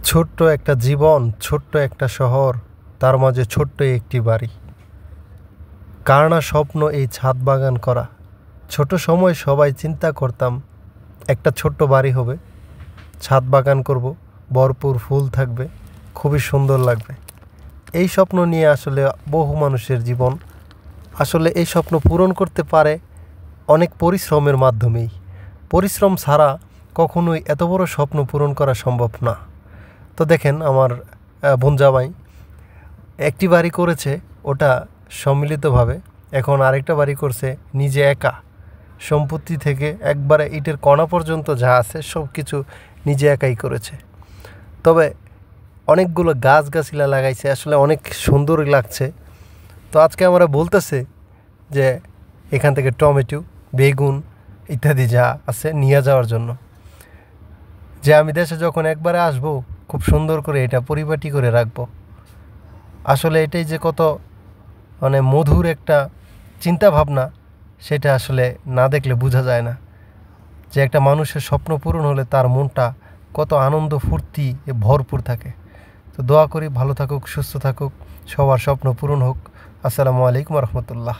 ছোট্ট একটা জীবন, ছোট্ট একটা শহর, তার মাঝে ছোট্ট একটি বাড়ি। কার না স্বপ্ন এই ছাদ বাগান করা। ছোট সময় সবাই চিন্তা করতাম একটা ছোট্ট বাড়ি হবে, ছাদ বাগান করব, ভরপুর ফুল থাকবে, খুবই সুন্দর লাগবে। এই স্বপ্ন নিয়ে আসলে বহু মানুষের জীবন। আসলে এই স্বপ্ন পূরণ করতে পারে অনেক পরিশ্রমের মাধ্যমেই। পরিশ্রম ছাড়া কখনোই এত বড় স্বপ্ন পূরণ করা সম্ভব না। তো দেখেন আমার বোন জামাই একটি বাড়ি করেছে, ওটা সম্মিলিতভাবে। এখন আরেকটা বাড়ি করছে নিজে একা। সম্পত্তি থেকে একবারে ইটের কণা পর্যন্ত যা আছে সব কিছু নিজে একাই করেছে। তবে অনেকগুলো গাছগাছলা লাগাইছে, আসলে অনেক সুন্দরই লাগছে। তো আজকে আমরা বলতেছে যে এখান থেকে টমেটো, বেগুন ইত্যাদি যা আছে নিয়ে যাওয়ার জন্য, যে আমি দেশে যখন একবারে আসবো খুব সুন্দর করে এটা পরিপাটি করে রাখবো। আসলে এটাই যে কত মধুর একটা চিন্তা ভাবনা, সেটা আসলে না দেখলে বোঝা যায় না যে একটা মানুষের স্বপ্ন পূরণ হলে তার মনটা কত আনন্দ ফুর্তি ভরপুর থাকে। তো দোয়া করি ভালো থাকুক, সুস্থ থাকুক, সবার স্বপ্ন পূরণ হোক। আসসালামু আলাইকুম রহমতুল্লাহ।